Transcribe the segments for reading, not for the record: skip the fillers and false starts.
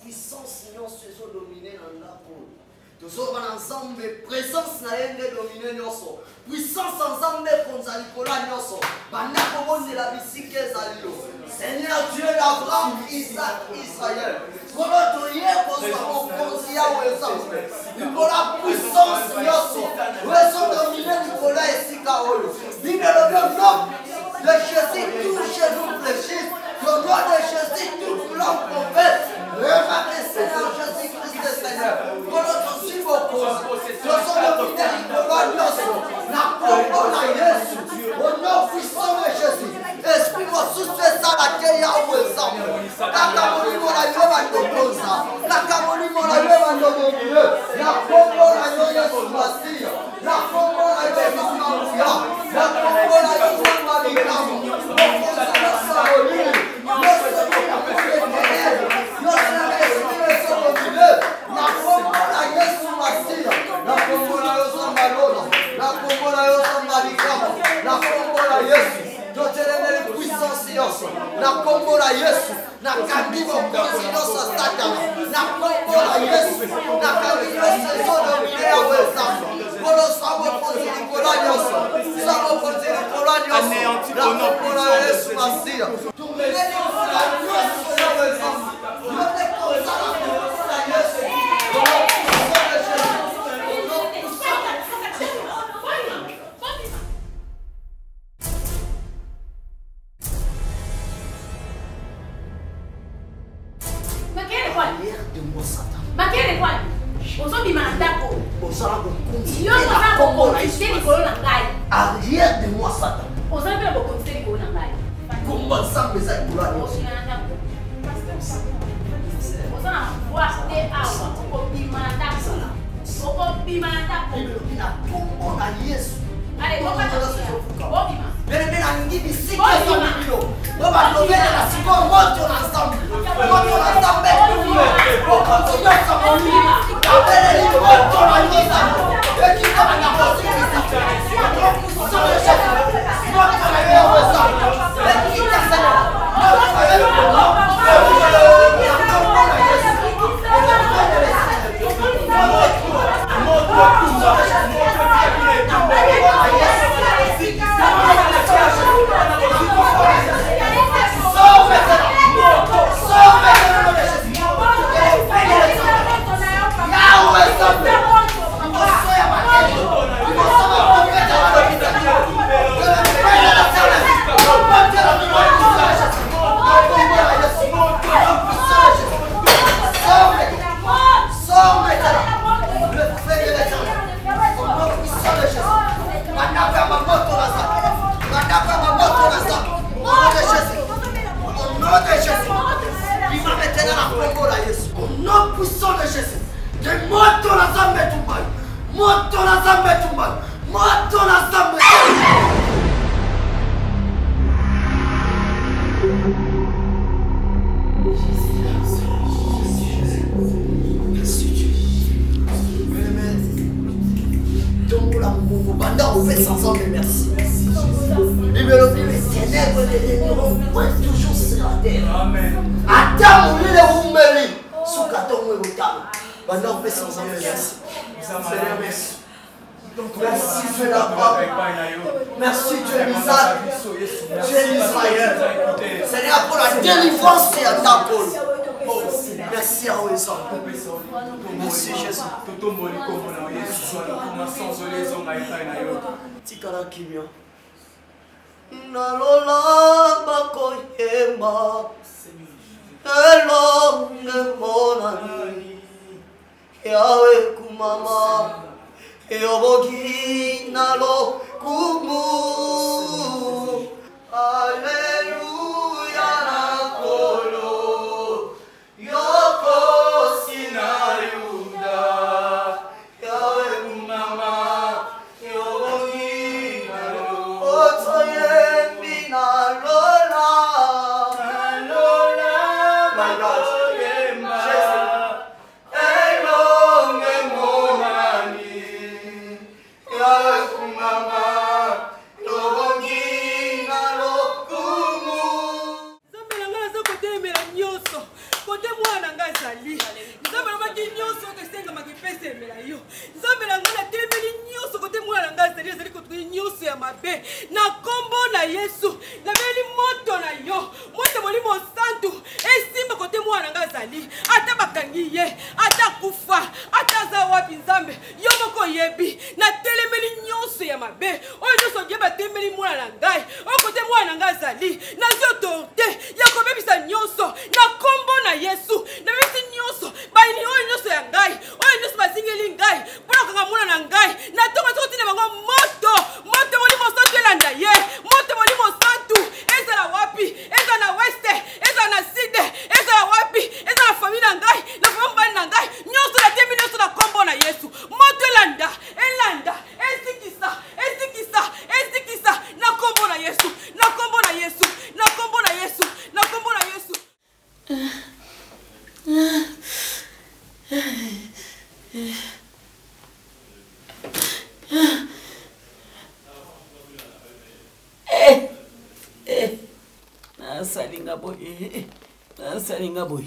puissance nyonso ezodomine na ndako tozoba na nzambe présence na ye nde domine nyonso puissance ya nzambe ekonza likola nyonso banda kobondela bisika ezali yo Seigneur Dieu d'Abraham, Isaac, Israël kolo toye kozwa mokonzi yawe nzambe likola puissance nyonso ezodomine likola esika oyo bino lobi nom de Jésus touche nous fléchisse le nom de Jésus toute l'homme prophète remarquez Seigneur Jésus-Christ Seigneur kolo tosi mokonzi tozodomine likola nyonso na kombo na Yesu au nom puissant de Jésus esprit mosusu esalaki yawe nzambe kaka molimo na yo bandokonza kaka molimo na yo bandodomine na kombo na yo Yesu Masiya na kombo na yo Mamuya na kombo na yo Mabikamo mokonza nyonso olili nyonso mokuekelele nyonso esprit ezodomine na kombo na Yesu Masiya na kombo na yo Sambalona na kombo na yo Sambabikamo na kombo na Yesu totelemele puissance nyonso na kombo na Yesu na kandi mokonzi nyonso Satana na kombo na Yesu na kandi nyonso ezodomine yawe nzambe kolo sa mokonzi likolo nyonso sa mokonzi likolo nyonso na kombo na Yesu Masiya tumeleli mfula nyonso yawe nzambe yote kozala kombo na Yesu arrière de moi Satan. Comment ça me ça Merci Dieu Isaac, Dieu Israël. Seigneur pour la délivrance et à ta cause. Merci à vous. Merci Jésus. Tikala kimia. Nalola bakoyema. Elonge monani. Yawe kumama. Yobogi nalo kumu. Alleluia na kolo. Yoko sinayuda. Yawe kumama. Yobogi nalo. Otoye nalola. Nalola. My God. Elonge monani. Yawe kumama. nanga zali. Nzambe na maki nyonso ke senga makipese mela yo. Nzambe na ngana telemeli nyonso kote mwana nanga zali zali kote nyonso ya mabe. Na kombo na Yesu. Na meli moto na yo. Moto molimo santu. Esimba kote mwana nanga zali. Ata bakangi ye. Ata kufa. Ata za wapi nzambe. Yo moko yebi. Na telemeli nyonso ya mabe. Oyo nyonso dieba telemeli mwana na ngai. Oyo kote mwana nanga zali. Na zio torte. Ya kobebisa nyonso. Na kombo na Yesu. Na mesi nyonso. Baini oyo nyonso ya ngai. Oyo nyonso basingeli ngai. Pona kanga mwana na ngai. Na tonga tokotine bango moto. Moto molimo santu elanda ye. Moto molimo santu. Eza na wapi. Eza na weste. Eza na side. Eza na wapi. Eza na famille na ngai. Na famille bali na ngai. Nyonso na temi nyonso na kombo na Yesu. Moto elanda. Elanda. Esikisa. Esikisa. Esikisa. Na kombo na Yesu. Na kombo na Yesu. Na kombo na Yesu. Na kombo na Yesu. Nasalinga boy. Nasalinga boy.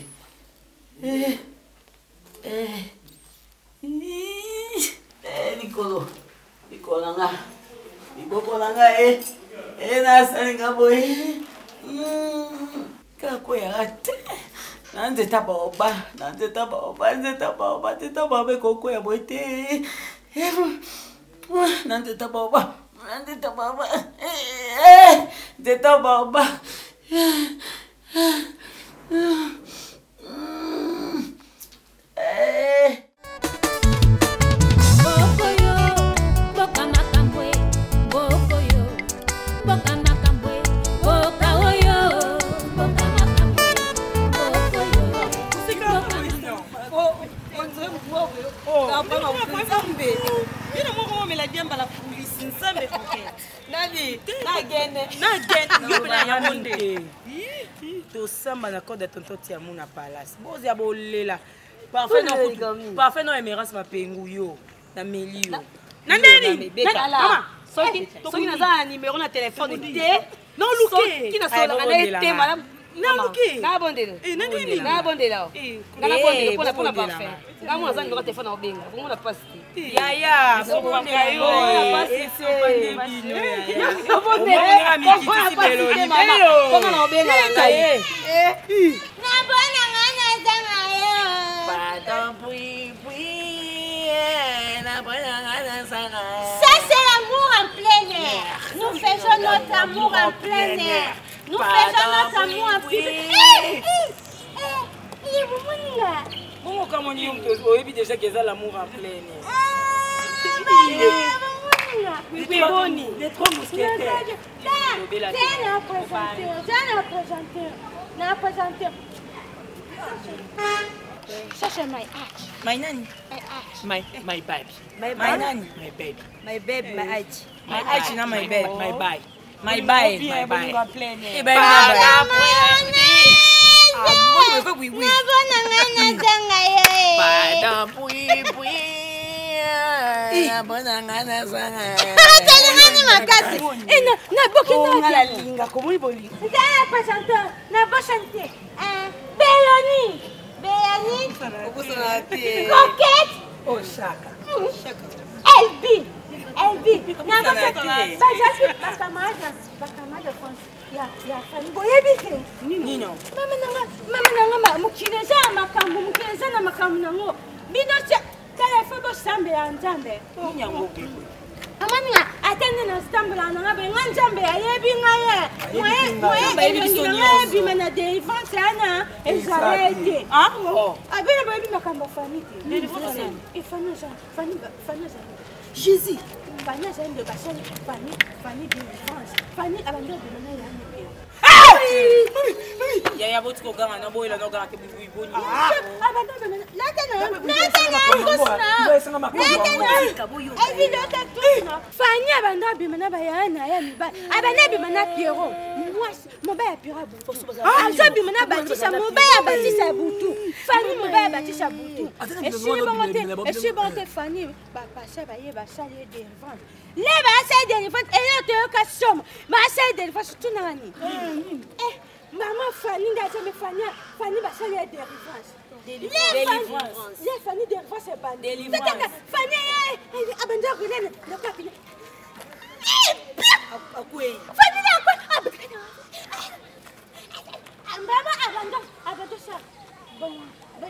Nicolo. Nicolanga. Nicolanga nasalinga boy. Kakoya ate. Nanze tabaoba. Nanze tabaoba. Nanze tabaoba. Tetabaoba kokoya boy te. Nanze tabaoba. Nanze tabaoba. Tetabaoba. Samba na code de tonton Tiamou na palace. Bozi abolela. Parfait non émérance ma pengu yo na melio. Nandeni. Mama, soki naza numéro na téléphone te. Non luke. Qui na sola na te madame. Non luke. Na bondela. Nandeni. Na bondela. Ngana bondela pona parfait. Ngamu naza numéro téléphone obenga. Bongo na passe. Ya, sokondela yo. Sokondela bino ya. Sokondela mikiti beloni. Bongo na obenga na ye. Na bona ngana zanga yo. Pardon, oui. Na bona ngana zanga. Ça c'est l'amour en plein air. Nous faisons notre amour en plein air. Nous faisons notre amour en plein air. Il est bon là. Bon, comme on dit, on dit déjà que c'est l'amour en plein air. Oui, Boni. Les trois mousquetaires. N'a présenté. Cherche my arch. My nani? My baby. My nani? My baby. My babe, my arch. My arch na my bed. My bye. My bye. My bye. Eh ben Coquette. Oh, chaka. Elbi. Nino. Mama mukileza makambo mukileza na makambo nango. Bino telefone bo sambe ya nzambe. Nyango. Amani atende na stambula na ngabe nganjambe ayebi ngaye. Moye bimana défense ana ezalete. Ah? Oh. Abena bayebi makambo fani. Fani. Jésus. Fani azende basali Fani défense. Fani abando bimana ya mpe. Ya botiko ganga na boyela no ganga ke bibu boni. Abando bimana. Fanny abanda bimana bayana ya miba. Abana bimana Pierrot. Mwasi mobaya Pierrot. Azo bimana batisa mobaya batisa butu. Fanny mobaya batisa butu. Eshi bonte Fanny papa baye basali de vente. Les basali de vente et le te ka somme. Basali de vente tout nani. Maman Fanny n'a jamais Fanny va faire des délivrance. Les Fanny délivrance c'est pas délivrance. Fanny abandonne René le cabinet. Fanny là quoi? Maman abandonne ça. Bon il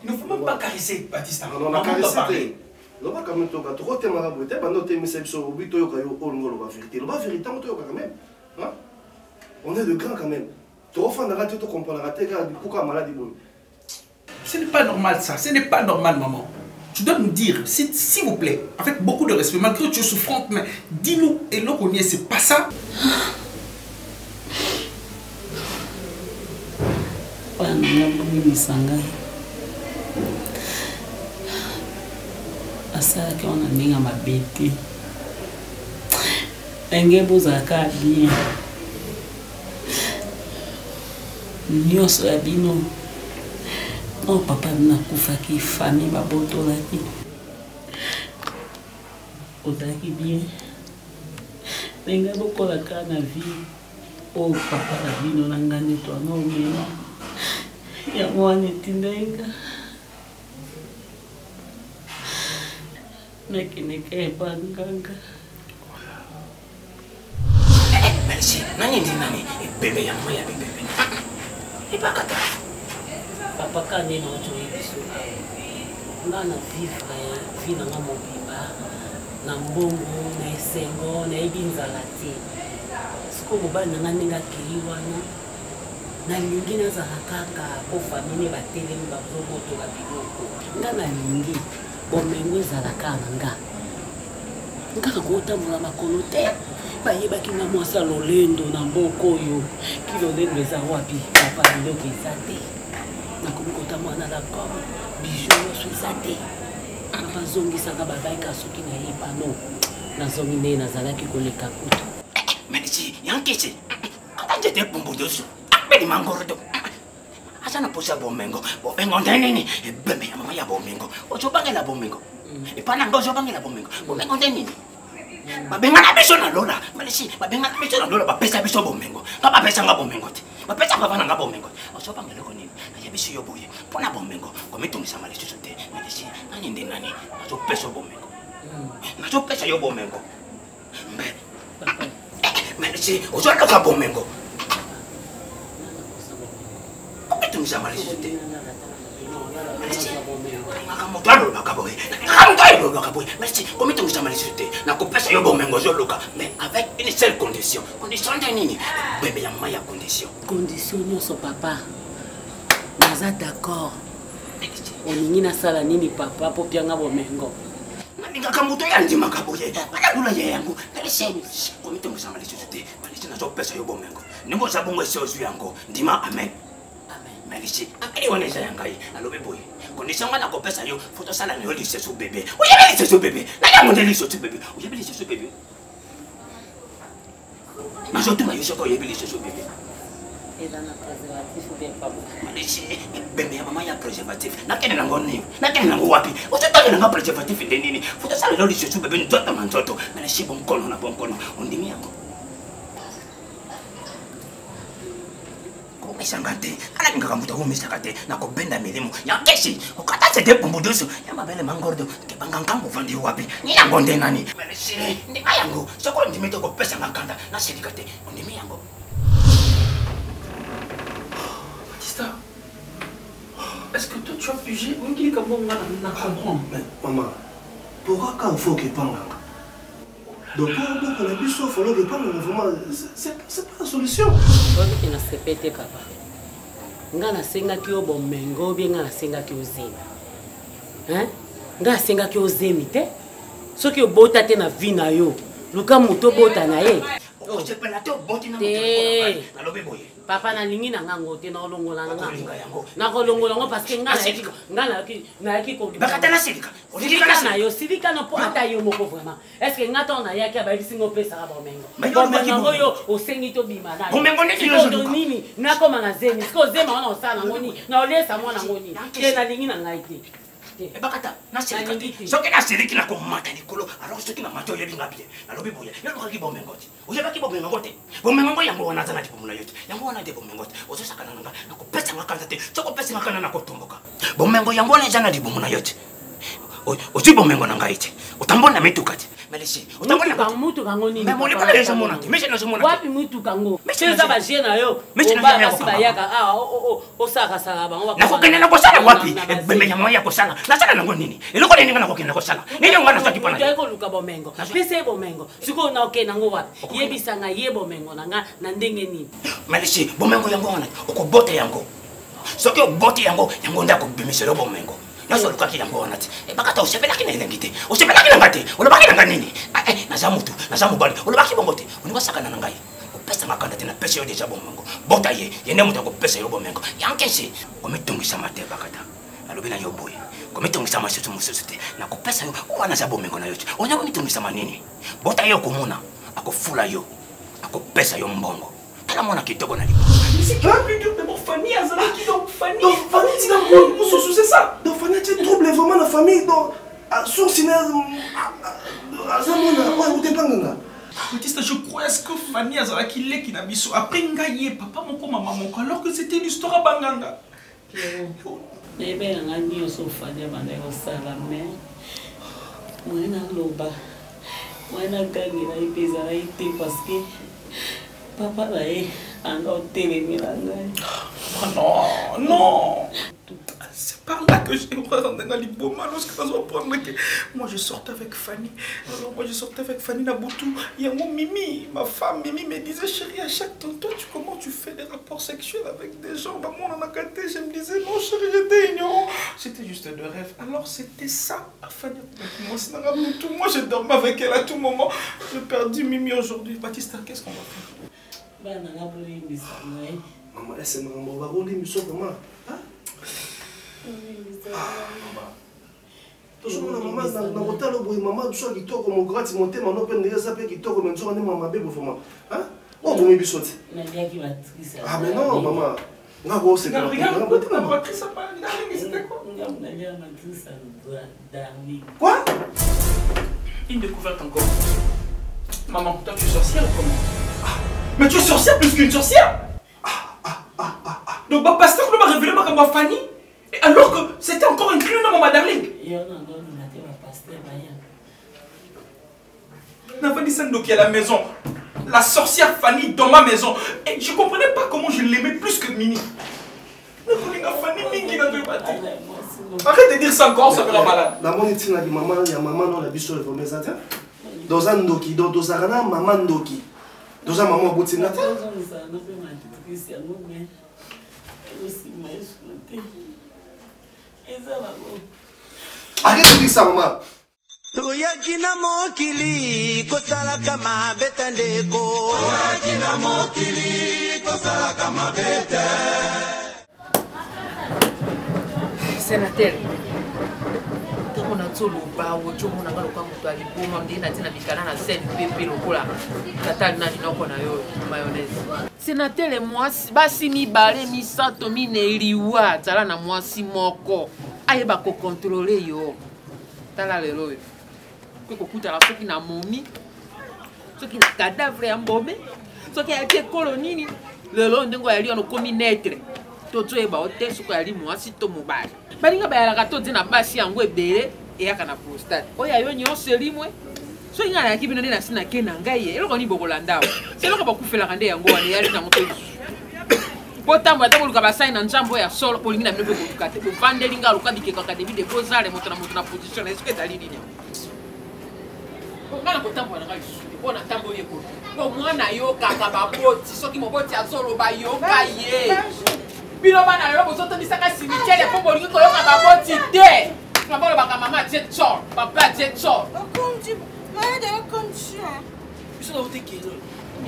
ne faut même pas caresser, Baptiste. Non, on a caressé. On va quand même te dire, tu as ma beauté, on est de grands quand même. Ce n'est pas normal ça, ce n'est pas normal maman. Tu dois nous dire, s'il vous plaît, avec beaucoup de respect, malgré que tu es souffrante, mais dis-nous, et l'on connaît, c'est pas ça. asalaki wana ndenge mabe te ndenge bozalaka bien nyonso ya bino no papa nakufaki famille babotolaki ozalaki bien ndenge bokolaka na vie oyo papa na bino na nga nde twana omema yango wana etindenga nakeneka ebanganga merci nani ndi nani bebe ya moya bebe ebakata papa kane na otoyi biso nga na vivre vi nanga mobimba na mbongo na esengo nayebi nzala te sikoyo mobali nanga ndenge akei wana nalingi nazala kaka po famille batelemi bazomotoka biloko nga nalingi bomengo ezalaka na nga kaka kotambola makolo te bayebaki nga mwasi ya lolendo na mboka oyo kilolendo eza wapi papa biloko eza te nakomi kotambola na lakomo bijo nyonso eza te bazongisaka babaika soki nayebano nazongi nde nazalaki koleka kutu medisi yankisi atanjete pumbudoso apeli mangorodo asana posa bomengo ndenini bebe ya mama ya bomengo ozobangela bomengo ipana ngo ozobangela bomengo ndenini babengana biso na lola malisi babengana biso na lola bapesa biso bomengo bapesa nga bomengo te bapesa bavana nga bomengo ozobangela konini ya biso yo boye pona bomengo komitungisa malisi te malisi nani ndi nani azopesa bomengo nazopesa yo bomengo mbe malisi ozoloka bomengo komitungisa malisi te mais avec une seule condition. Condition de nini? Bébé ya maya condition. Condition nyonso papa. Naza d'accord. Oningi na sala nini papa po pianga bomengo. Ningaka muto ya ndima kaboye. Ala lula ye yangu. Kalisheni. Komitongo samali sote. Malisi na zo pesa yo bomengo. Nimbo sabongo seozu yango. Ndima amen. Malishi, akili waneza yangai, alobe boy. Condition wana kopesa yo, photo sala ni oli sesu bébé. Uyabeli sesu bébé. Na yango ndeli sesu bébé. Uyabeli sesu bébé. Majotu ma yosoko uyabeli sesu bébé. Eza na préservatif ou bien pas bon. Malishi, bébé ya mama ya préservatif. Na kene nango ni. Na kene nango wapi? Otata na préservatif de nini? Photo sala ni oli sesu bébé nzoto manzoto. Malishi bon kono na bon kono. Ondimi yango. Sangate, ala ngaka muta ko misakate na ko benda milimo ya keshi ukata tete pumbudusu ya mabele mangordo ke bangangambo vandi wapi ni yango ndenani meleshi ndi ayango soko ndimete ko pesa ngakanda na sedikate ndimi yango Batista, est-ce que toi tu as pigé on dit comme on na comprendre mais maman pourquoi quand faut que panganga donc pour la biso faut le panganga vraiment c'est pas la solution Oki na sepete papa. Nga nasengaki yo bomengo bien nga nasengaki ozemi. Hein? Nga nasengaki ozemi te. Soki obota te na vie na yo. Luka moto bota na ye. Je peux la te boti na moto. Na lobe boye. Papa na lingi na nga ngote na olongola na nga. Na kolongola ngo parce que nga na yaki ko. Bakata na silika. Silika na yo, silika no po ata yo moko vraiment. Est-ce que nga to na yaki abayisi ngo pesa ka bomengo. Bomengo yo osengi to bima na. Bomengo ne yo nini? Na koma na zemi. Siko zema wana osala ngoni. Na olesa mwana ngoni. Ke na lingi na ngai te. Bakata na silika. Soki na siliki na ko mata likolo. Alors soki na mato yebi ngapie. Na lobe boye. Yo lokaki bomengo ti. Oyebaki bomengo te. Bomengo yango wana zana tipumuna yote. Yango wana te bomengo te. Ozo sakana nga na ko pesa ngakanda te. Soko pesa ngakana na ko tumboka. Bomengo yango wana zana tipumuna yote. Ozi bomengo na ngai te. Utambona mituka te. Meleshi. Utambona mutu kango nini? Mais moli pas les gens monate. Mais je ne mona. Wapi mutu kango? Cheza ba jena yo. Ba basi ba yaka osaka saka ba. Na ko kenela ko sala wapi? Bembe nyama ya ko sala. Na sala nango nini? Eloko nini ngana ko kenela ko sala. Nini ngana sa tipana. Ndio ko luka bomengo. Pese bomengo. Siko na okena ngo wapi? Yebisa nga ye bomengo na nga na ndenge nini? Meleshi, bomengo yango wana. Okobote yango. Soki obote yango, yango ndako bimiselo bomengo. Naso lukaki yango wana ti. Bakata osepelaki na elengite. Osepelaki na ngate. Olobaki na nganini? Naza mutu, naza mobali. Olobaki bongote. Oninga sakana na ngai. Opesa makanda te na pesa yo deja bomengo. Bota ye, yene mutu ko pesa yo bomengo. Yankesi, omitungisa mate bakata. Alobi na yo boy. Komitungisa masusu mususu te. Na ko pesa yo wana za bomengo na yo. Onya komitungisa manini? Bota yo komuna. Akofula yo. Akopesa yo mbongo. Tala mona kitoko na libo. C'est quoi plus dur de mon famille, Azala qui donc famille. Donc famille, c'est ça. Donc famille, tu troubles vraiment la famille. Donc, sur cinéma, Azamona, ouais, où t'es pas nga. Batista, je crois est-ce que Fanny Azala qui l'est qui n'a mis sur après ngaye papa mon maman mon alors que c'était une histoire à Banganga. Mais ben nga ni so Fanny bande ko sala mais moi na loba. Moi na gangi na ipeza na ite parce que papa là en hôtel non, non. C'est par là que j'ai rentrer dans les beaux malos que moi je sortais avec Fanny. Alors moi je sortais avec Fanny Naboutou. Il y a mon Mimi, ma femme Mimi me disait chérie à chaque temps, toi comment tu fais des rapports sexuels avec des gens? Bah moi on a gâté, je me disais non chérie j'étais ignorant. C'était juste de rêve. Alors c'était ça Fanny. Moi c'est Naboutou. Moi je dormais avec elle à tout moment. J'ai perdu Mimi aujourd'hui. Batista, qu'est-ce qu'on va faire? Maman, c'est maman, va rouler, mais sauf maman. Maman, na hôtel au bout, maman, tu sois qui toque comme gratis, monter, mon open, les appels qui toque comme tu as maman bébé pour moi. Hein? Oh, vous m'avez sauté. Ah, mais non, maman. Non, bon, c'est quoi? Regarde, on a pris ça par c'était quoi? Quoi? Une découverte encore. Maman, toi tu es sorcière ou comment? Mais tu es sorcière plus qu'une sorcière. Donc, ma pasteur ne m'a révélé ma Fanny. Alors que c'était encore inclus dans ma darling. Fanny Sando qui est à la maison. La sorcière Fanny dans ma maison. Et je ne comprenais pas comment je l'aimais plus que Mini. Arrête de dire ça encore, ça me rend malade. La monnaie de la maman, il y a maman dans la biche sur le premier satin. Dans un doki, dans un maman doki. Dans un maman bout de sénateur. Arrête de dire ça, maman. Toyakina mokili kosala kama betandeko. Toyakina mokili kosala kama bete. Sénateur. On a tout le bas, on a tout le monde sénateur et moi, si mi balé mi sato mi neriwa, tala na moi si moko, aye ba ko contrôler yo. Tala lelo yo. Ko kuta la soki na momi, soki na cadavre ya mbome, soki ya tie kolonini, lelo ndengo ya li ono komi netre. Toto e ba hotel suko ya li moi si to mobile. Balinga ba ya to dina basi yango ebele e aka na prostate. Oya yo nyonso limwe. So inga na kibino na sina kena ngai e eloko ni bokolanda. Se eloko ba kufela kande yango wana yali na moto. Botambo ata boluka ba sai na njambo ya solo polingi na mebe ko tukate. Bo vandelinga luka dikeka ka David de Bozare moto na position est-ce que dali nini? Ngana botambo na ngai. Bona tambo ye ko. Ko mwana yo kaka ba boti soki moboti azolo ba yo ka ye. Biloba na lelo bozoto bisaka cimetière po bolingi ko yo ka ba boti te. Mabolo baka mama jetchor, papa jetchor. Okonji, maya de konji. Biso na utiki zo.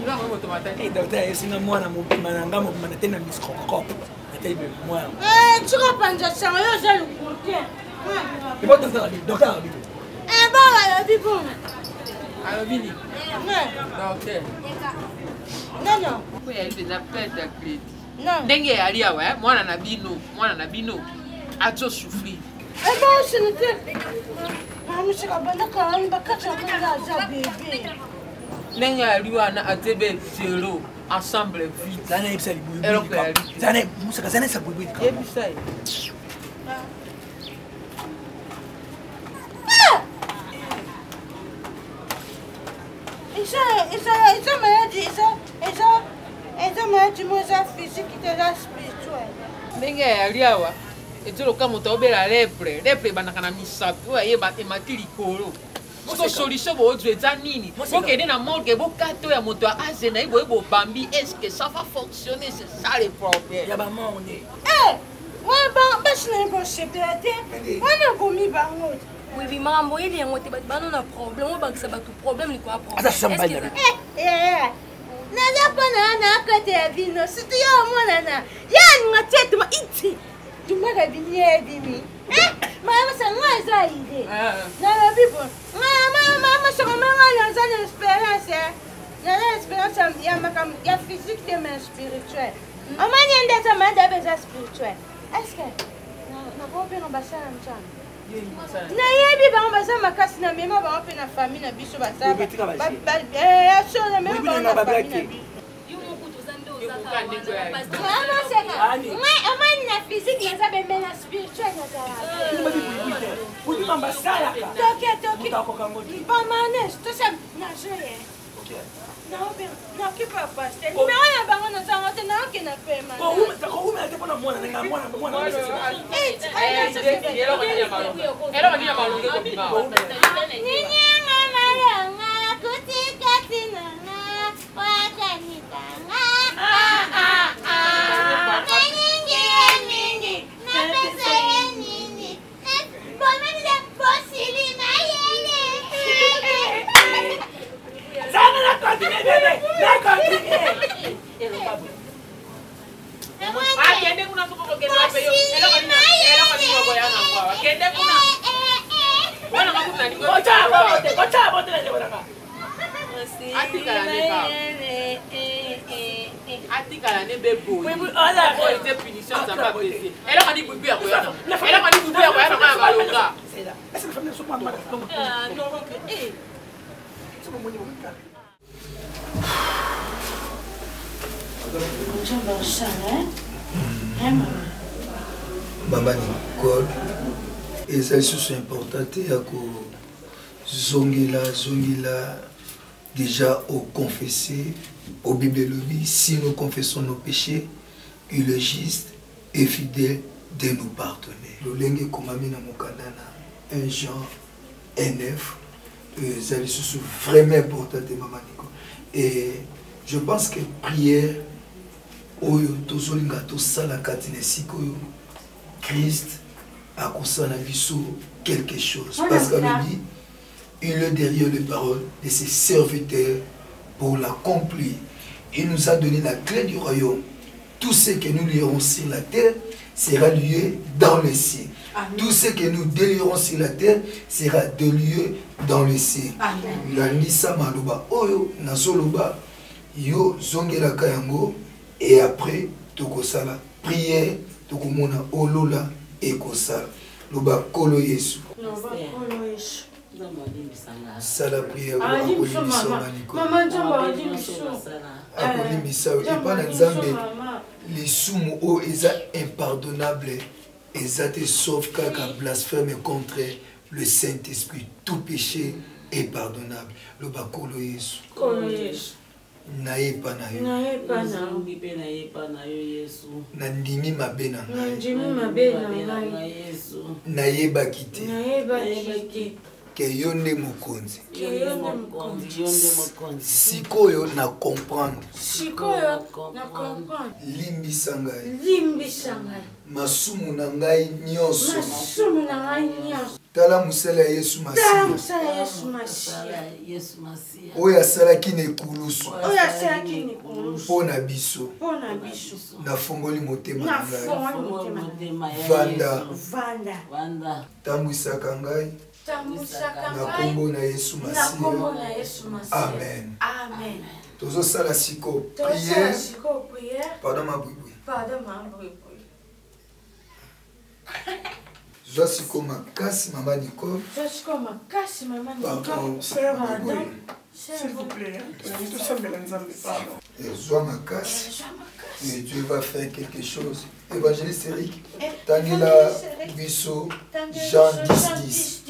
Ila mo tomata. Docteur, esina mwana mobima na ngamo mana tena microscope. Ataibe mwana. Chiko panja changa yo za lukuke. Ibo docteur. Ba ya bibo. Alo bini. Docteur. Non. Ko ya ibe na perte de crédit. Non. Ndenge ya lia wa, mwana na bino. Ajo souffrir. Nenga liwana atebe zero ensemble vite. Zana ebisa libuyu. Zana musaka zana sa bubu. Ebisa. Esa maladie moi physique et spirituelle. Nenga ya liawa. Etolo ka moto obela lepre banaka na misato ye ba temaki likolo. Ko solution bo ozo eta nini? Ko kende na morgue bo kato ya moto a azena ibo bambi, est-ce que ça va fonctionner? C'est ça le problème. Ya ba monde. Ba shina bo sepete. Wana bomi bango. Oui, mambo ili yango te bano na problème, ba kisa batu problème ni quoi problème. Ata samba na. Naza pana na kate ya vino, situ ya mwana na. Ya ngatetu ma iti. Tu m'as réveillé, Dimi. Maman, c'est moi, ça idée. Non, bibo. Maman, c'est moi, j'ai l'espérance. J'ai l'espérance, il y a physique et spirituel. Maman, il y a des amants spirituels. Est-ce que na pas bien ambassadeur en chambre? Na yebi ba ambassadeur makasi na mema ba pe na famille na biso ba ça. So na mema ba famille. Amani physique na zabe mena spirituel na zara. Kuti mamba sala ka. Toki. Ba manes, to sa na joye. Non, qui peut passer? Mais on a pas on a ça on a qui n'a pas mal. Ko ume ate pona mwana nga mwana. Atikala ne bebo. Ala ko ite punition ça va baisser. Elle a dit bubu ya koyana. Elle a dit bubu ya koyana ka balonga. Est-ce que famille so pas mal? Non. Maman Nicole, et ça c'est important à que zongila déjà au confesser au Bible si nous confessons nos péchés, il est juste et fidèle de nous pardonner. Le lingue komami na mokandana 1 Jean 1:9 ça c'est vraiment important de Maman Nicole. Et je pense que prière oyo tozolinga tosala kati na siko Christ a consacré quelque chose parce que lui il est derrière les paroles de ses serviteurs pour l'accomplir. Il nous a donné la clé du royaume. Tout ce que nous lierons sur la terre sera lié dans le ciel. Tout ce que nous délirons sur la terre sera délié dans le ciel. Landisa maloba oyo nazoloba yo zongelaka yango et après tokosala prière tokomona olola ekosala loba kolo Yesu. Sala prière akolimbisa epa na Nzambe lisumu oyo eza impardonnable eza te sauf kaka blasphème contre le Saint-Esprit. Tout péché est pardonnable. Loba kolo Yesu. Nayepa na yo. Nandimi mabe na ngai. Nayebaki te. Ke yo nde mokonzi. Sikoyo na comprendre. Limbisa ngai. Masumu na ngai nyonso. Tala musala ya Yesu Masiya. Oyo asalaki na ekulusu. Mpo na biso. Nafongoli motema na ngai. Vanda. Tambwisaka ngai. Na kombo na Yesu Masiya. Amen. Tozosala siko prière. Pardon ma bouibouille. Zwa siko makasi maman Nicole. Pardon, Sœur Adam. S'il vous plaît. Zwa makasi. Et Dieu va faire quelque chose. Évangéliste Eric. Tangela Bisso. Jean 10.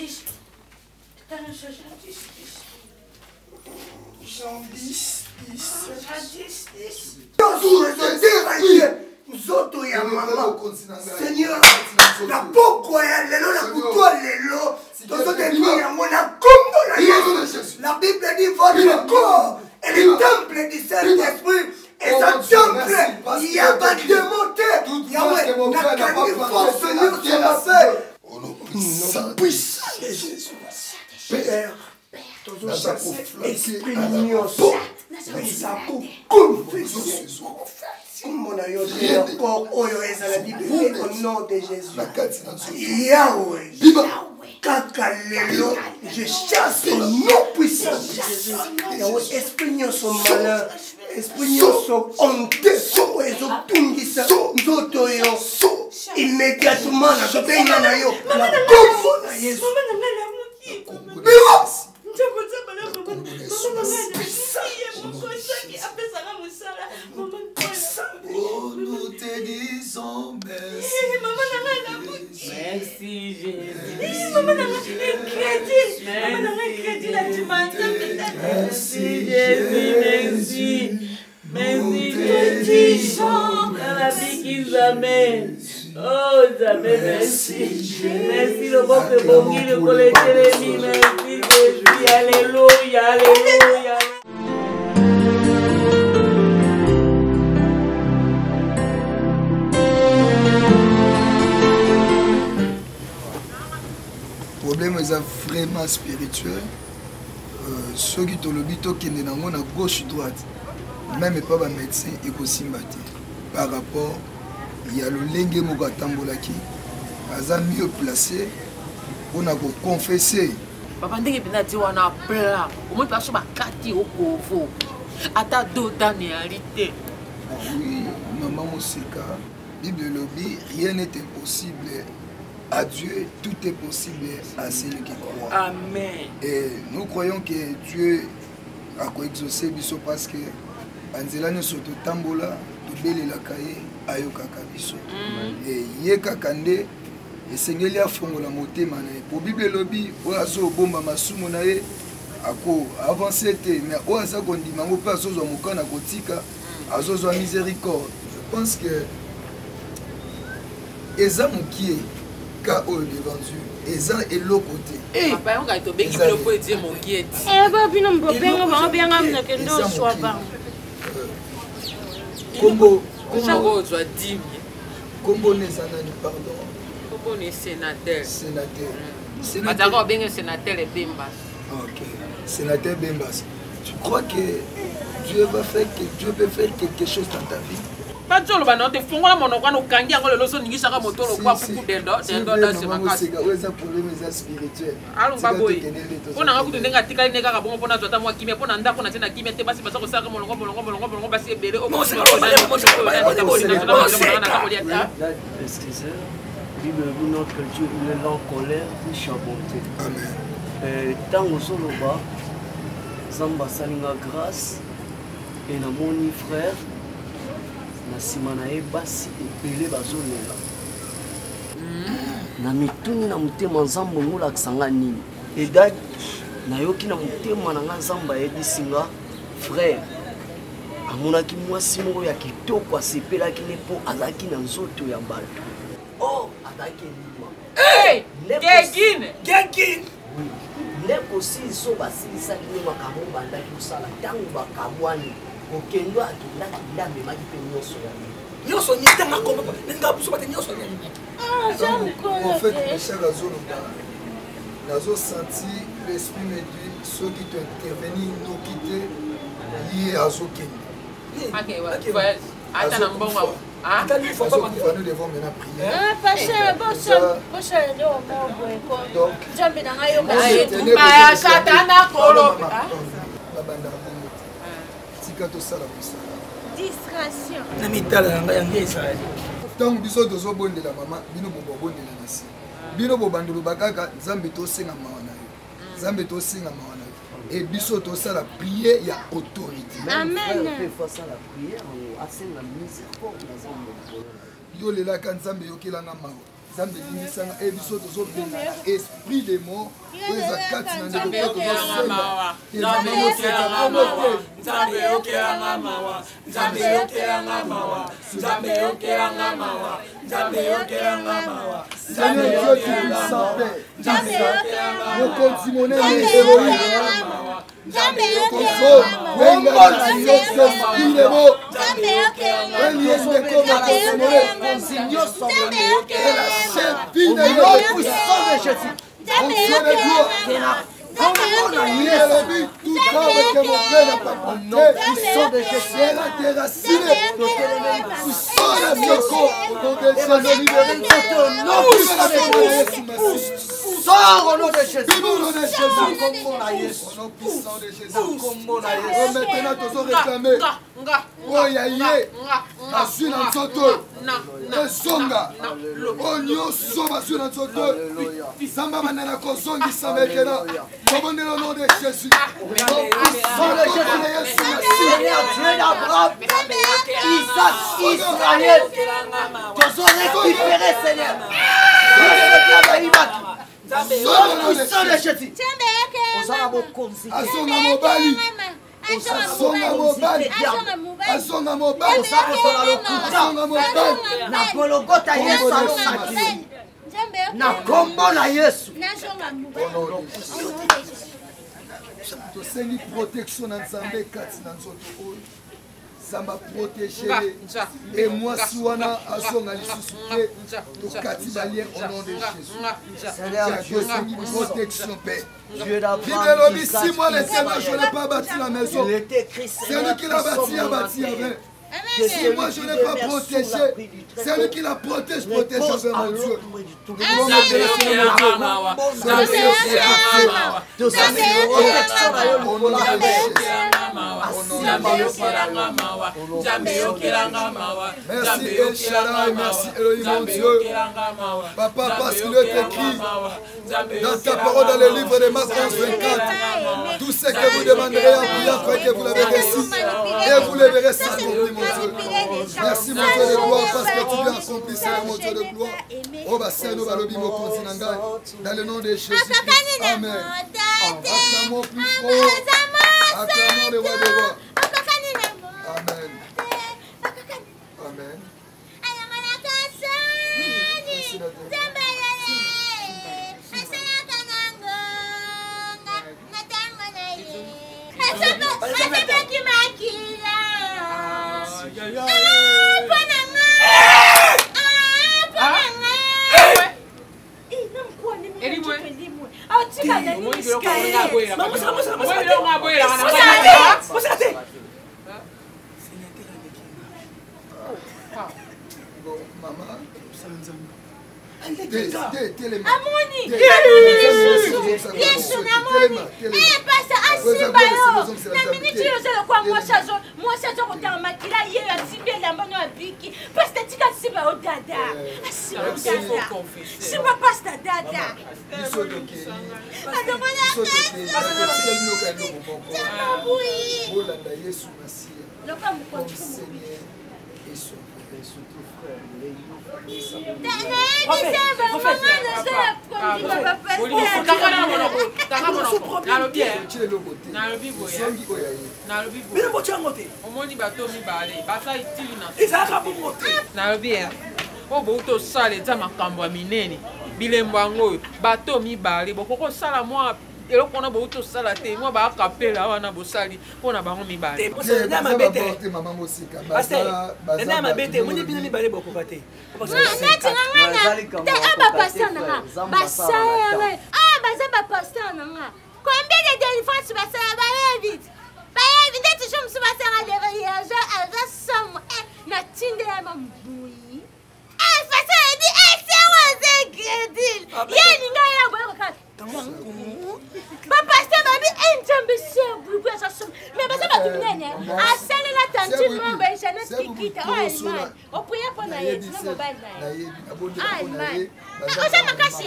Jean 10. Nzoto ya mama Seigneur na poko ya lelo na kutwa lelo tozotenir yango na kombo na Yesu. La Bible dit votre corps est le temple du Saint-Esprit et ce temple il y a pas de monter Yahweh na kani force nous sur la paix au nom puissant de Jésus. Père esprit nyonso ezako confession Mona yo de corps oyo ezala libéré au nom de Jésus. Yahweh. Kaka lelo, je chasse au nom puissant de Jésus. Yahweh, esprit nyonso malheur, esprit nyonso honte, oyo tungisa nzoto yo. Immédiatement na zotenga na yo. Na kombo na Yesu. Oh, nous te disons merci. Merci Jésus. Merci Jésus, merci. Merci Jésus. La vie qu'ils amènent. Oh, Zambé, merci. Merci le bon que bon qui le collecte les vies. Merci Jésus. Alléluia, alléluia. Le problème est vraiment spirituel. Ceux qui ont le but à gauche-droite, même pas les médecins, ils sont par rapport il y a le lingue mogatambolaki, ils mieux placé pour confesser. Papa ndenge penati wana pla, au moins parce que bakati okovo. Ata doda ne arité. Oui, maman Mosika, Bible lobby, rien n'est impossible. À Dieu, tout est possible à celui qui croit. Amen. Et nous croyons que Dieu a exaucé biso parce que Anzela ne soto tambola, tobele la kaye ayoka kabiso. Et yeka kande et sengeli afongola motema na pour Bible lobby oazo bomba masumu na ye ako avancer te mais oaza kondima ngo pa sozo mokana kotika azozo miséricorde. Je pense que eza mukie ka o devant Dieu eza eloko te papa on ga to bengi bilo po dire mon guide ba bino mbobenga ba benga mna kendo swaba kombo kombo zo dim kombo nezana ni pardon kombo ni sénateur sénateur Matako benga sénateur et Bemba. OK sénateur Bemba tu crois que Dieu peut faire quelque chose dans ta vie Pas de jolo bana te fongola monoko no kangi ngolo loso ningisha ka motolo kwa kuku dendo da se makasi. C'est un problème spirituel. Allons baboy. On a kutu ndenga tikali neka ka bongo pona tota mwa kimia pona ndako na tena kimia te basi basa ko saka molongo basi ebele o. Excusez, vive notre Dieu, il est en colère, il chaboté. Amen. Tant au solo bas, Zamba Salinga grâce, et na moni frère, na simanae basi ebele bazolela. Na mituni na mutema nzambo ngula kisanga nini. Edad, na yoki na mutema na nga nzamba ebisinga, frère. Amonaki mwasi moko ya kitoko asepelaki ne po azalaki na nzoto ya bato. Oh, azalaki elima. Hey! Gegine! Ndeko si so basilisaki ye makambo bandaki kosala ntango bakamwani okendo akendaki nde amemaki mpe nyonso ya nyonso nitanga komba nenga biso bate nyonso ya en fait mes chers azoloba nazo senti l'esprit me dit ceux qui te intervenir no quitter lié azokende. OK, ouais. Attends un bon moment. Ah, nous devons maintenant prier. Ah, Pacha, Pacha, donc, jambe na ngayo ba satana kolo. Tika to sala bisa. Distraction. Na mitala nga yange esali. Tant biso tozo bondela mama, bino bobo bondela nasi. Bino bobandulu bakaka Nzambe to senga mawana yo. Nzambe to senga mawana. Et biso to sala prier ya autorité. Amen. Face à la prière, on assène la miséricorde dans Nzambe. Yo lela kan Nzambe yokelanga mawa. Nzambe limisanga e biso tozo benga esprit des morts. Oza kati na ndeko to sala. Nzambe yokelanga mawa. Nzambe yokelanga mawa. Nzambe yokelanga mawa. Nzambe yokelanga mawa. Nzambe yokelanga mawa. Seigneur Dieu tout-puissant, Nzambe yokelanga mawa. Mokonzi monene héroïque. Jambe yokelanga Sors au nom de Jésus. Maintenant, tu dois réclamer. Oh, yaye. Assu na nzoto. Esonga. Oh, nyonso bassu na nzoto. Samba manana kozongisa maintenant. Tombe le nom de Jésus. Sors de Jésus. Seigneur Dieu d'Abraham, Isaac, Israël. Tu dois récupérer, Seigneur. Sors de Jésus. Asonga mobali. Asonga mobali. Asonga mobali. Asonga mobali. Na Golgotha Yesu alongaki. Na kombo na Yesu. Tosengi protection na Nzambe kati na nzoto oyo. Samba protéger et moi Souana Azonga lisusu te kati balière au nom de Jésus. Seigneur Dieu, protection paix. Dieu d'Abraham. Si moi l'éternel je n'ai pas bâti la maison. C'est lui qui l'a bâti, a bâti avec. Si moi je n'ai pas protégé, c'est lui qui la protège, protège avec mon Dieu. Merci El Shaddai, merci Elohim mon Dieu. Papa, parce qu'il est écrit dans ta parole dans le livre de Marc 11:24, tout ce que vous demanderez en priant, croyez que vous l'avez reçu et vous le verrez s'accomplir mon Dieu. Merci mon Dieu de gloire parce que tu viens accomplir cela mon Dieu de gloire. Oh Bassano Balobi Mokonzinanga, dans le nom de Jésus. Amen. Acclamons plus fort. Acclamons le roi des rois. Amen. Amen. amoni yesu namoni pasa asimba yo na miniti yo ozala kwa mwasi azokotanga makila ye asimbi elamba no abiki pasta tika simba yo dada asimba dada simba pasta dada olanda yesu masiya omoni bato mibale basala itili nalobi oyo boutosala eza makambo ya minene bilembo yango oyo bato mibale bokokosala mwa eloko wana boutosala te mwa baakapela wana bosali mpona bango mibale bapaster nanga basala baza bapaster nanga combien de délivrance basala bayevite nde toujours mosu basala derrière aza somo natindela mambuyi fasa edi esewaze gredile yeninga yaboyoka bapaster babi enjambe sebubu aza somo mais baza bato minene asalela tantine mambo ejane tikita o allemagne opriye mpo na ye tina mobali na ye allemagne oza makasi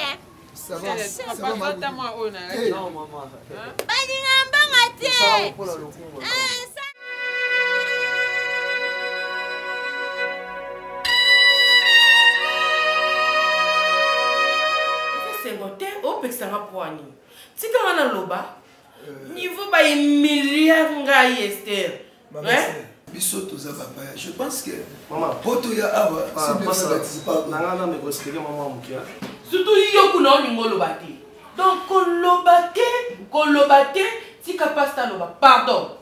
balinga mbanga te opekisanga pwani tika wana loba niveau ba milliard ngai Esther biso toza bapaya je pense que poto ya awa surtout yo kuna oningo loba te donc koloba te tika pasta loba pardon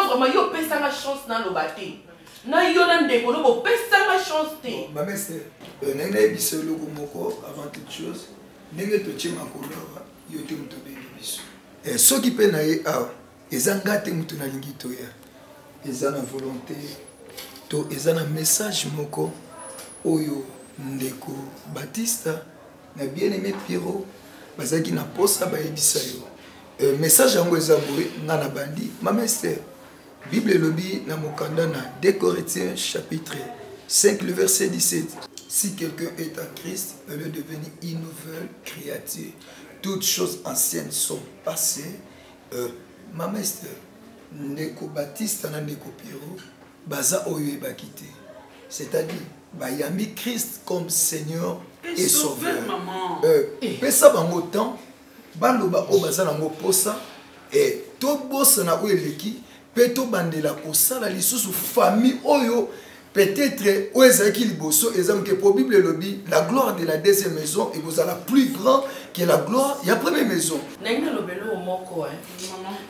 vraiment yo pesanga chance na loba te na yo na ndeko lobo pesanga chance te mama Esther ndenge nayebisa eloko moko avant toute chose ndenge totie makolo awa yo te moto obengi biso soki mpe na ye awa eza nga te moto nalingi toya eza na volonté to eza na message moko oyo ndeko Batista na bien-aimé Pierrot bazalaki na posa bayebisa yo message yango eza boye nga na bandi mama Esther Bible elobi na mokanda na 2 Corinthiens chapitre 5 le verset 17. Si quelqu'un est en Christ, il est devenu une nouvelle créature. Toutes choses anciennes sont passées. Maman Esther, Ndeko Baptiste na Ndeko Pierrot, baza oyo ebakite. C'est-à-dire, bayami Christ comme Seigneur et Sauveur. Pesa bango temps, baloba o baza nango posa et to bossa na oyo eleki, peto bandela kosala lisusu famille oyo. Peut-être, pour Bible lobby, la gloire de la deuxième maison et vous avez la plus grande que la gloire de la première maison.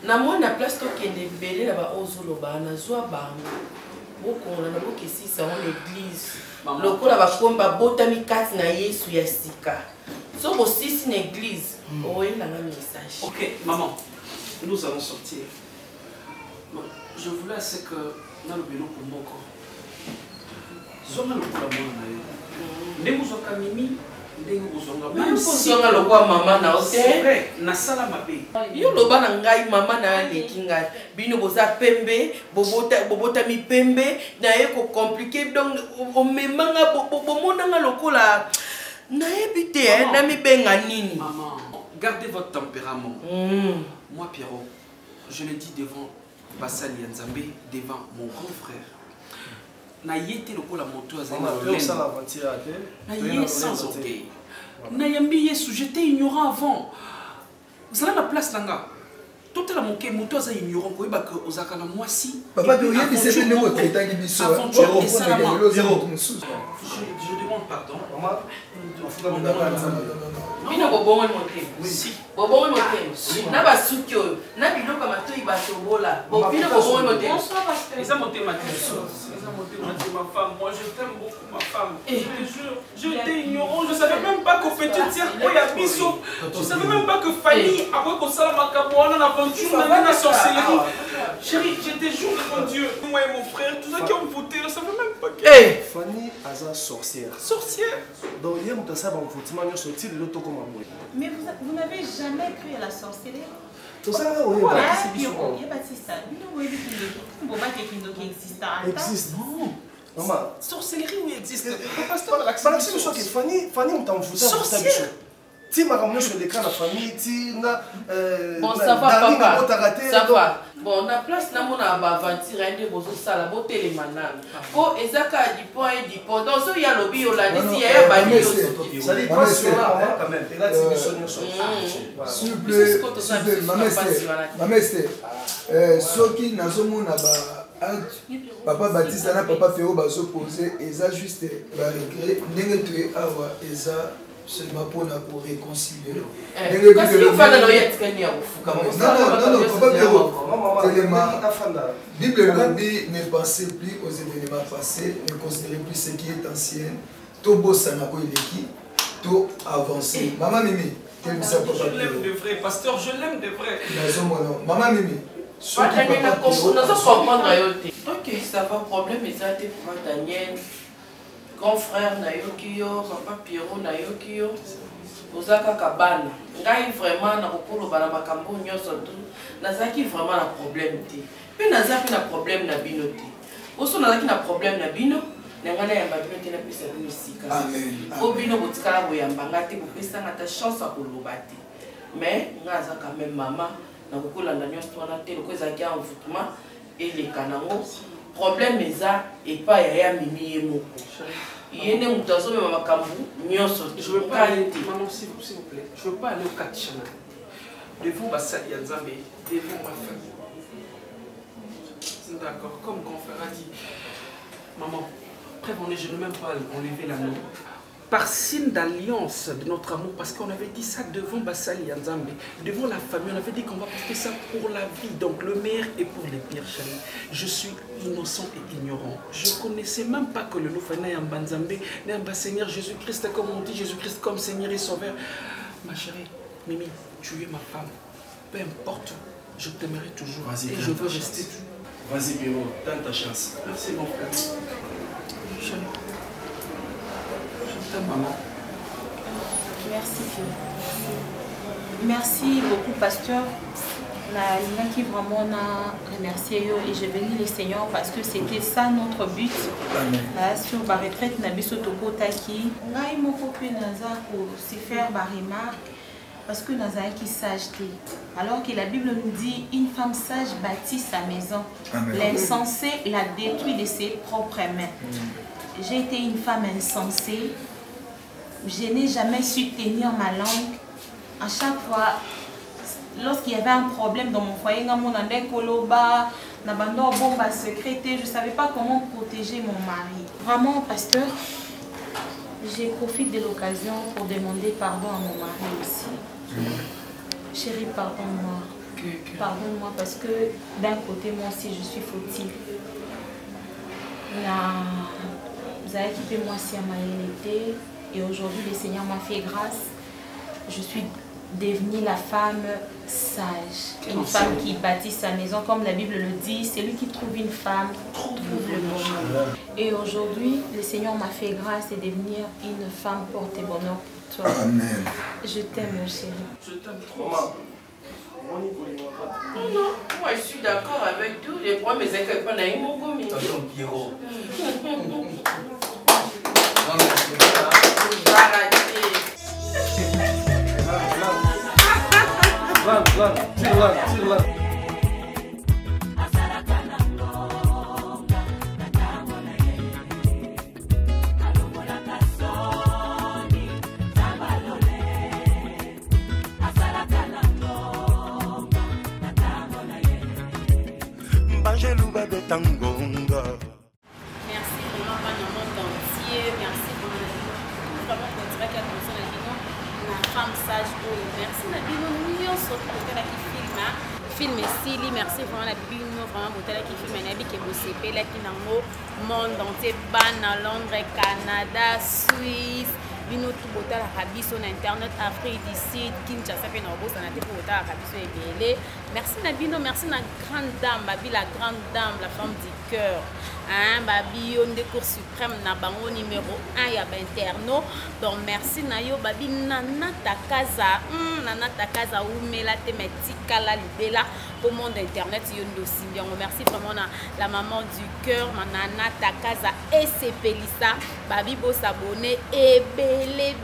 Na place to kende belé la ba ozoloba na zwa bango. Boko na boke sisa on l'église. Lokola ba komba botami kati na Yesu ya sika. So bo sisi na église, oye na message. OK, maman. Nous allons sortir. Je voulais c'est que dans le vélo pour mon corps. Zonga lokula mwana na yo. Ndenge uzoka mimi, ndenge uzonga. Même si zonga lokwa mama na ote, na sala mabe. Yo loba na ngai mama na leki ngai. Bino boza pembe, bobota mi pembe, na ye ko compliqué donc o memanga bomona nga lokola na ebité na mi benga nini. Maman, gardez votre tempérament. Moi Pierrot, je le dis devant Basali Nzambe, devant mon grand frère. Na yete lokola moto azana na yé sans orgueil na yambi Yesu j'étais ignorant avant vous avez la place langa tout est la moqué moto azana ignorant ko yeba que ozaka na mwasi papa de yebi c'est le mot traitant qui biso je demande pardon bino bobongo moté bobongo moté na basuki oyo na biloko matoi batobola bobino bobongo moté ça moté ma femme, moi je t'aime beaucoup ma femme. Je t'ai ignorant, je savais même pas qu'au petit cirque, il y a Bisso. Je savais même pas que Fanny, après qu'on s'en a macabre, on a l'aventure, on a la sorcellerie. Chérie, je te jure devant Dieu, moi et mon frère, tous ceux qui ont voté, ne savent même pas que... Hey. Fanny Aza sorcière. Sorcière. Donc hier, on t'a ça, on vote, on sorti de l'auto comme un bruit. Mais vous n'avez jamais cru à la sorcellerie? Tout ça, oui, il y a existe. Non. Maman. Sorcellerie où existe? Fanny, on t'en fout. Sorcière. Si ma ramené sur l'écran la famille, si na bon ça va papa, ça va. Bon na place na mona ba aventure ende bozo sala bo télémanana. Ko ezaka du point et du point. Donc so ya lobi yo la disi ya ba ni yo. Ça dit pas sur là quand même. Et là tu sonnes sur. S'il vous plaît, maman c'est soki nazomona ba papa Baptiste na papa Féo bazo poser eza juste ba regret ndenge tu es awa eza seulement pour réconcilier. Non, Bible dit ne pensez plus aux événements passés, ne considérez plus ce qui est ancien. Tout beau sanako ileki, tout avancé. Maman Mimi, je l'aime de vrai, pasteur, je l'aime de vrai. Maman Mimi. Ok, ça va, problème, mais ça a été pour Daniel. Grand frère nayoki yo, papa Pierrot nayoki yo, ozaka kabana. Ngai vraiment na kokolo bana makambo nyonso tu, nazaki vraiment na problème te. Pe nazaki na problème na bino te. Oso nazaki na problème na bino, nangana ya babino te na pesa bino sika. Amen. O bino botikala boyamba ngate kopesa ngata chance à koloba te. Mais ngaza quand même maman na kokola na nyonso wana te loko ezaki en envoûtement et les kanango. Problème eza et pas ya mimi moko. Yene mutazo me makambu nyonso. Je veux pas aller maman s'il vous plaît. Je veux pas aller au Katchana. Devant Basali Nzambe, devant ma famille. D'accord, comme grand frère a dit. Maman, prévenez, je ne même pas enlever l'anneau. Par signe d'alliance de notre amour, parce qu'on avait dit ça devant Basali Nzambe, devant la famille, on avait dit qu'on va porter ça pour la vie, donc le meilleur et pour les pires, chérie. Je suis innocent et ignorant. Je ne connaissais même pas que le loup n'est un Banzambe, n'est un Seigneur Jésus-Christ, comme on dit, Jésus-Christ comme Seigneur et Sauveur. Ma chérie, Mimi, tu es ma femme. Peu importe, je t'aimerai toujours et je veux rester. Vas-y, Pierrot, tente ta chance. Merci, mon frère. Chérie. Maman. Merci Dieu. Merci beaucoup pasteur. La qui vraiment a remercié et je bénis le Seigneur parce que c'était ça notre but. Sur la retraite nabiso toko taki ngai moko pe naza ko se faire ba remarque parce que naza qui sage té. Alors que la Bible nous dit une femme sage bâtit sa maison. L'insensé la détruit de ses propres mains. J'ai été une femme insensée. Je n'ai jamais su tenir ma langue. À chaque fois, lorsqu'il y avait un problème dans mon foyer, je ne savais pas comment protéger mon mari. Vraiment, pasteur, je profite de l'occasion pour demander pardon à mon mari aussi. Chérie, pardonne-moi. Pardonne-moi parce que d'un côté, moi aussi, je suis fautive. Vous avez quitté moi si à ma réalité. Et aujourd'hui, le Seigneur m'a fait grâce. Je suis devenue la femme sage. Une femme qui bâtit sa maison. Comme la Bible le dit, c'est lui qui trouve une femme, trouve le bonheur. Et aujourd'hui, le Seigneur m'a fait grâce de devenir une femme porte-bonheur pour toi. Amen. Je t'aime, mon chéri. Je t'aime trop. Non, moi je suis d'accord avec tout. Les problèmes, mais c'est pas naïf, mon gomi. Tonton Pierrot. Merci vraiment dans le monde entier. Merci pour vraiment pour dire que nous sommes une femme sage. Merci la Bible nous sommes qui filme. Film ici, merci vraiment la Bible nous vraiment pour qui filme. Nabi qui vous sépare là qui dans le monde entier, ban à Londres, Canada, Suisse, bino tout botala kabiso na internet Afrique du Sud Kinshasa pe na bosa na te pour botala kabiso ebele. Merci na bino, merci na grande dame, babi la grande dame, la femme du cœur. Hein, babi on de cour suprême na bango numéro 1 ya ba interno. Donc merci na yo babi Nana Takaza. Nana Takaza umela te metikala libela au monde internet yondo simbian. Merci vraiment na la maman du cœur, Nana Takaza et ses Pelissa. Babi bo s'abonner et belé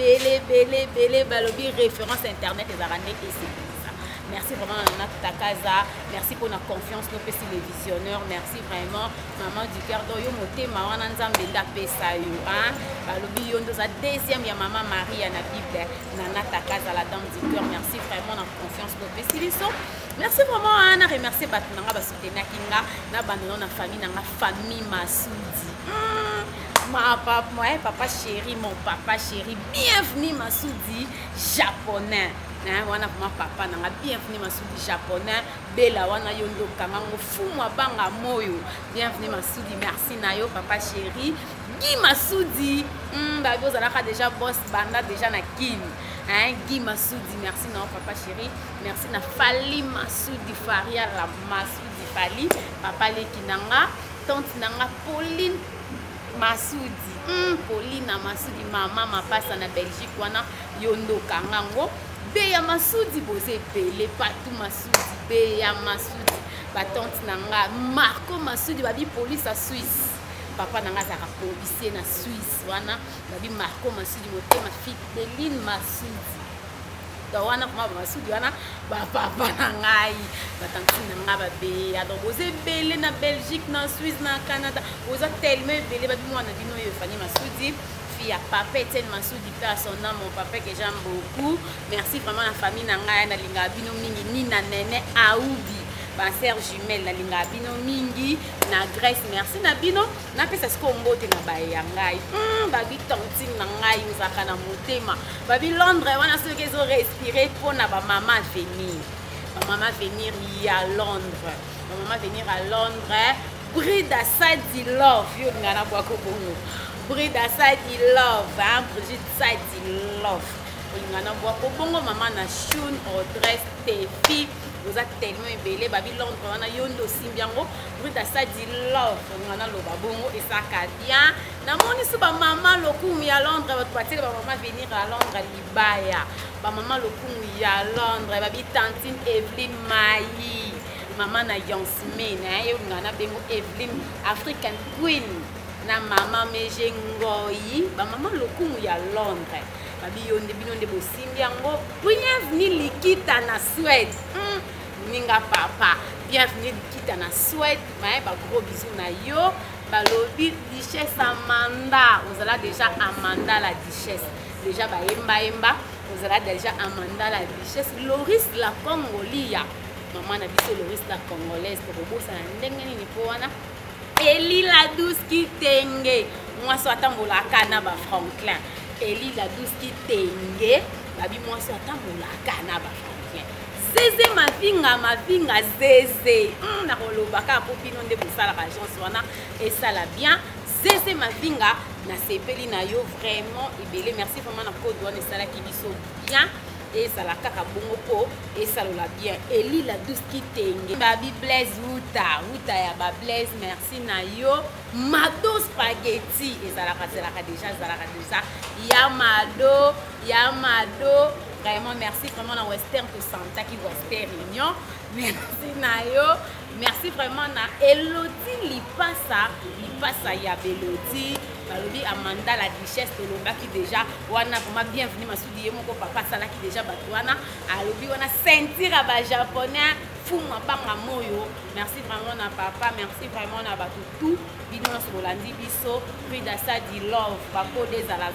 balobi référence internet et zarane et ses Pelissa. Merci vraiment Nana Takaza, merci pour la confiance nous sur les visionneurs, merci vraiment maman du cœur do yo motema wana nzambe nda pesa yo hein balobi yo ndo za deuxième ya maman Maria na Bible Nana Takaza la dame du cœur, merci vraiment la confiance nous sur les so. Merci vraiment na remercier batunanga ba soutenir kinga na bandono na famille Massoudi. Papa chéri, mon papa chéri, bienvenue Massoudi japonais. Wana pour papa nanga bienvenue Massoudi japonais. Bela wana yondo kamango fumwa banga moyo. Bienvenue Massoudi, merci na yo papa chéri. Guy Massoudi, babi ozalaka déjà boss banda déjà na kin. Hein, Guy Massoudi, merci na papa chéri. Merci na Fali Massoudi Faria la Massoudi Fali. Papa lekinanga, tante nanga Pauline Massoudi. Pauline Massoudi, maman ma passe na Belgique wana yondo kangango. Beya Massoudi bose pele patou Massoudi Beya Massoudi batante nanga Marco Massoudi babi police à Suisse. Papa nanga zaka policier na Suisse wana babi Marco Massoudi motema Fideline Massoudi. Wana kuma Massoudi wana ba papa nangai batante nanga babe donc bose belé na Belgique na Suisse na Canada oza tellement belé babi mwana bino yo fani Massoudi. Ya papa Etienne Massoudi père son nom mon papa que j'aime beaucoup. Merci vraiment la famille nanga na linga bino mingi ni na nene Aoubi ba sœur jumelle na linga bino mingi na Grèce. Merci na bino na pesa sko mbote na baya ngai babi tantine na ngai uzaka na motema babi Londres wana ceux qui ont respiré pour na ba maman venir ya Londres ba maman venir à Londres. Brida Sadi Love yo ngana bwa ko bongo Brida Sadi Love, hein, Brigitte Sadi Love. Vous avez bongo maman na Shun, Audrey, Stéphie. Vous êtes tellement ébélé, Babylone, on a yondo simbiango. Brida Sadi Love, on a le babongo et ça bien. Na moni suba maman lokumi à Londres, votre partie va maman venir à Londres à Libaya. Ba maman lokumi à Londres, babi tantine Evelyne Mayi. Maman na Yansmine, hein, yo ngana bengo Evelyne African Queen. Na maman Mejengoi, ba maman lokumu ya Londres. Babi yonde binonde bosimbi yango. Bienvenue Likita na Suède. Ninga papa. Bienvenue Likita na Suède. Ba gros bisous na yo. Ba lobi Duchesse Amanda. Vous allez déjà Amanda la Duchesse. Déjà ba emba. Vous allez déjà Amanda la Duchesse. Loris la Congolia. Maman na biso Loris la Congolaise pour bossa ndenge ni po wana. Eli la douce qui tenge. Moi soit tambola kana ba Franklin. Eli la douce qui tenge. Babi moi soit tambola kana ba Franklin. Zeze ma finga zeze. Na koloba ka popino nde bosala agence wana et ça la bien. Zeze ma finga na sepeli na yo vraiment ebele. Merci vraiment na code wana ça la ki biso bien. Et ça la kaka bongo po et ça la bien. Eli la douce qui tenge. Babi Blaise Wuta ya ba Blaise, merci na yo. Mado spaghetti et ça la déjà. Yamado. Vraiment merci vraiment na Western to Santa qui Western Réunion. Merci na yo. Merci vraiment na Elodie Lipasa ya Belodi. Balobi Amanda la Duchesse de Loba qui déjà wana vraiment bienvenue Massoudi mon papa sala qui déjà batwana alobi wana sentir ba japonais fuma banga moyo. Merci vraiment na papa, merci vraiment na batu tout bino na Rolandi biso Brida Sadi Love bako de zala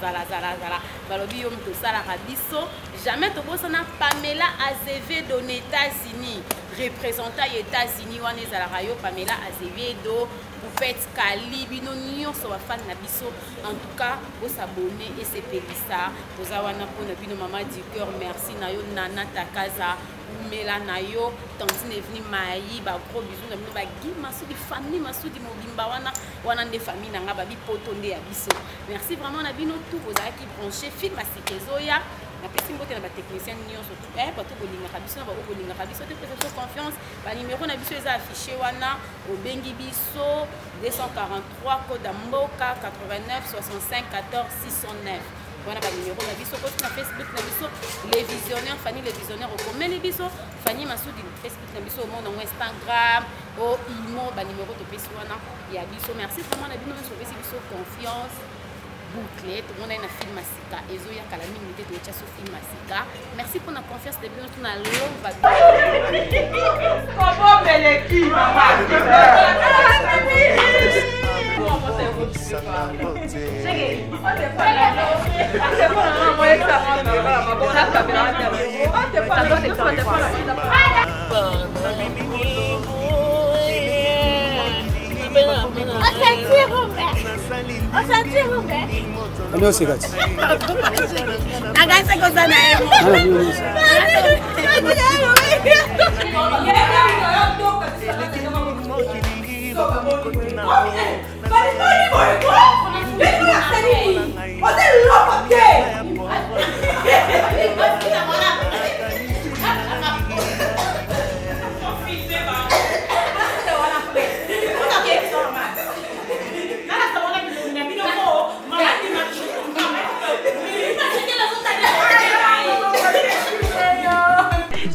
balobi yo mto sala biso jamais to bossa na Pamela Azevedo aux États-Unis représentant les États-Unis wana zala rayo Pamela Azevedo. Vous faites Kali, bino nyonso ba fan na biso. En tout cas, vous s'abonner et c'est Pelissa. Vous avez na bino maman du cœur, merci na yo Nana Takaza. Melanayo, Tantine Evni Maï, gros bisous, Guy Massoudi, famille Massoudi Mobimba, wana des familles, nanga babi potonde abisso. Merci vraiment, na bino tout vos qui branché, film à Sikezoya. La petite beauté de la technicienne, surtout, pas tout bolinga kabiso, pas bolinga kabiso, de confiance. Le numéro na biso est affiché wana au Bengi Biso 243 code Mboka 89 65 14 609. Voilà le numéro na biso sur Facebook na biso les visionnaires Fanny les visionnaires au commun les biso Fanny Massoudi Facebook na biso au monde en Instagram au imo ba numéro de biso wana ya biso. Merci vraiment na bino sur biso confiance. Bouclé, tout le monde a un film Masika. Et Zoya Kalami, il était déjà sur film Masika. Merci pour la confiance de bien. Tout le comment belle qui, maman? Ano sikat? Agasa ko sana eh.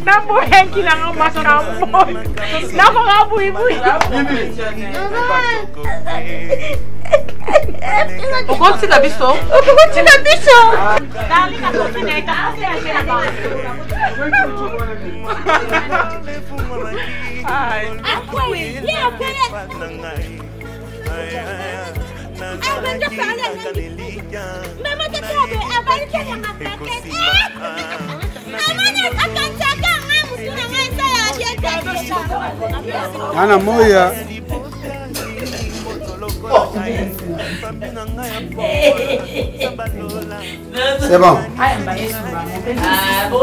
Na buhay kailangan makampon. Na mga buhay-buhay. Ukot sila biso? Ukot sila biso! Dali ka po sineka. Ako eh! Yeah, okay! Avant de parler à maman de travail, avant de faire ma plaquette. Ana moya. C'est bon. Ah, bon,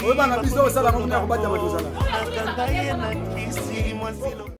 Oyo bana biso osala ngo na kobata bato osala.